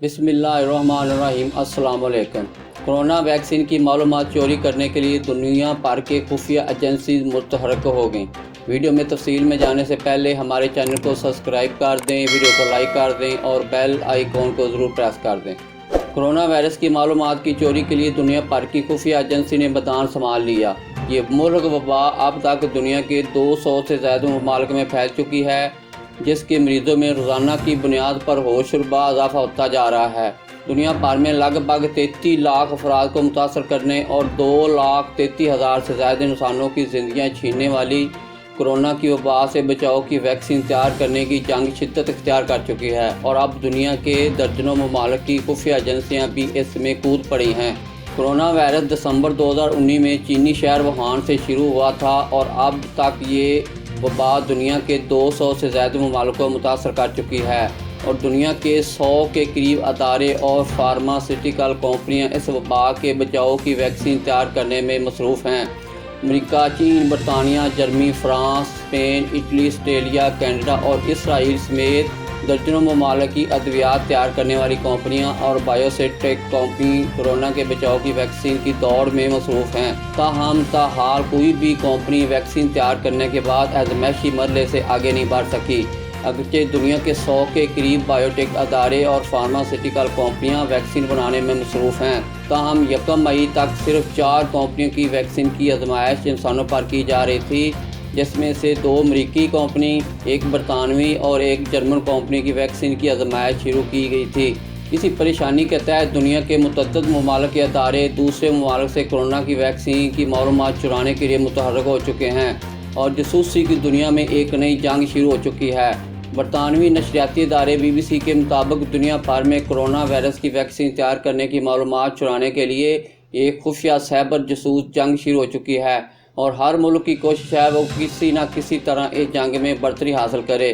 बिस्मिल्लाहिर्रहमानिर्रहीम। अस्सलाम वालेकुम। कोरोना वैक्सीन की मालूमात चोरी करने के लिए दुनिया भर के खुफिया एजेंसी मुतहरक हो गईं। वीडियो में तफसील में जाने से पहले हमारे चैनल को सब्सक्राइब कर दें, वीडियो को लाइक कर दें और बेल आइकॉन को ज़रूर प्रेस कर दें। कोरोना वायरस की मालूमात की चोरी के लिए दुनिया भर की खुफिया एजेंसी ने मैदान संभाल लिया। ये मुल्क वबा अब तक दुनिया के 200 से ज़्यादा ममालिक में फैल चुकी है, जिसके मरीज़ों में रोज़ाना की बुनियाद पर होशरुबा इजाफा होता जा रहा है। दुनिया भर में लगभग 33 लाख अफराद को मुतासर करने और 2,33,000 से ज़्यादा इंसानों की ज़िंदगियाँ छीनने वाली कोरोना की वबा से बचाव की वैक्सीन तैयार करने की जंग शिद्दत इख्तियार कर चुकी है और अब दुनिया के दर्जनों ममालिक की खुफिया एजेंसियाँ भी इसमें कूद पड़ी हैं। कोरोना वायरस दिसंबर 2019 में चीनी शहर वुहान से शुरू हुआ था और अब तक ये वबा दुनिया के 200 से ज़्यादा ममालिक को मुतासर कर चुकी है और दुनिया के 100 के करीब अदारे और फार्मास्यूटिकल कंपनियां इस वबा के बचाव की वैक्सीन तैयार करने में मसरूफ़ हैं। अमेरिका, चीन, बरतानिया, Germany, France, Spain, Italy, Australia, Canada और इसराइल समेत दर्जनों ममालिक की अद्वियात तैयार करने वाली कंपनियां और बायोसेटेक कंपनी कोरोना के बचाव की वैक्सीन की दौड़ में मसरूफ़ हैं। ताहाल कोई भी कंपनी वैक्सीन तैयार करने के बाद आज़माइशी मरहले से आगे नहीं बढ़ सकी। अगरचे दुनिया के 100 के करीब बायोटेक अदारे और फार्मास्यूटिकल कंपनियां वैक्सीन बनाने में मसरूफ़ हैं, ताहम 1 मई तक सिर्फ 4 कंपनियों की वैक्सीन की आजमाइश इंसानों पर की जा रही थी, जिसमें से 2 अमरीकी कंपनी, 1 बरतानवी और 1 जर्मन कंपनी की वैक्सीन की आजमाइश शुरू की गई थी। इसी परेशानी के तहत दुनिया के मुतअद्दिद ममालिक के अदारे दूसरे ममालिक से कोरोना की वैक्सीन की मालूमात चुराने के लिए मुतहर्रिक हो चुके हैं और जासूसी की दुनिया में एक नई जंग शुरू हो चुकी है। बरतानवी नशरियाती इदारे BBC के मुताबिक दुनिया भर में कोरोना वायरस की वैक्सीन तैयार करने की मालूमात चुराने के लिए एक खुफिया साइबर जासूस जंग शुरू हो चुकी है और हर मुल्क की कोशिश है वो किसी न किसी तरह इस जंग में बढ़तरी हासिल करे।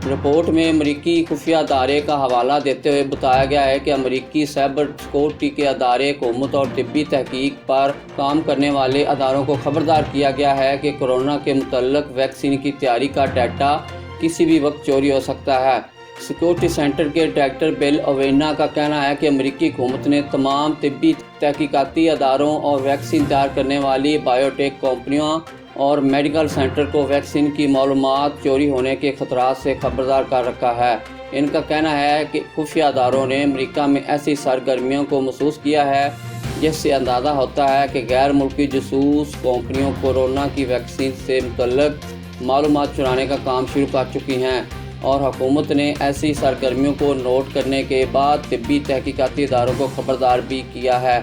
रिपोर्ट में अमरीकी खुफिया अदारे का हवाला देते हुए बताया गया है कि अमरीकी साइबर सिक्योरिटी के अदारे हुकूमत और तिब्बी तहकीक पर काम करने वाले अदारों को खबरदार किया गया है कि कोरोना के मुतल्लिक़ वैक्सीन की तैयारी का डाटा किसी भी वक्त चोरी हो सकता है। सिक्योरिटी सेंटर के डायरेक्टर बिल ओवेना का कहना है कि अमरीकी हुकूमत ने तमाम तिब्बी तहकीकाती अदारों और वैक्सीन तैयार करने वाली बायोटेक कंपनियों और मेडिकल सेंटर को वैक्सीन की मालूमात चोरी होने के खतरात से खबरदार कर रखा है। इनका कहना है कि खुफिया अदारों ने अमेरिका में ऐसी सरगर्मियों को महसूस किया है जिससे अंदाज़ा होता है कि गैर मुल्की जासूस कंपनियों कोरोना की वैक्सीन से मुतल्लिक़ मालूमात चुराने का काम शुरू कर चुकी हैं और हुकूमत ने ऐसी सरगर्मियों को नोट करने के बाद तिब्बी तहकीकाती इदारों को खबरदार भी किया है।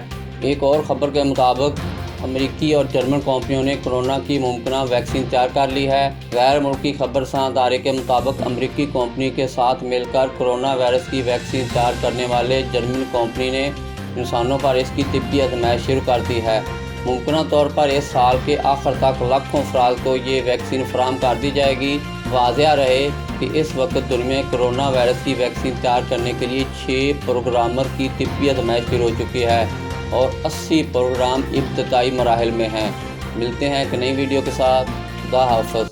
एक और ख़बर के मुताबिक अमेरिकी और जर्मन कंपनियों ने कोरोना की मुमकिन वैक्सीन तैयार कर ली है। गैर मुल्की खबरसां अदारे के मुताबिक अमेरिकी कंपनी के साथ मिलकर कोरोना वायरस की वैक्सीन तैयार करने वाले जर्मन कंपनी ने इंसानों पर इसकी तिब्बी आजमाइश शुरू कर दी है। मुमकिन तौर पर इस साल के आखिर तक लाखों अफराद को ये वैक्सीन फराहम कर दी जाएगी। वाज़ेह रहे कि इस वक्त दुनिया में कोरोना वायरस की वैक्सीन तैयार करने के लिए 6 प्रोग्रामर की तिब्बी आजमाइश शुरू हो चुकी है और 80 प्रोग्राम इब्तदाई मराहिल में हैं। मिलते हैं एक नई वीडियो के साथ। खुदा हाफ़िज़।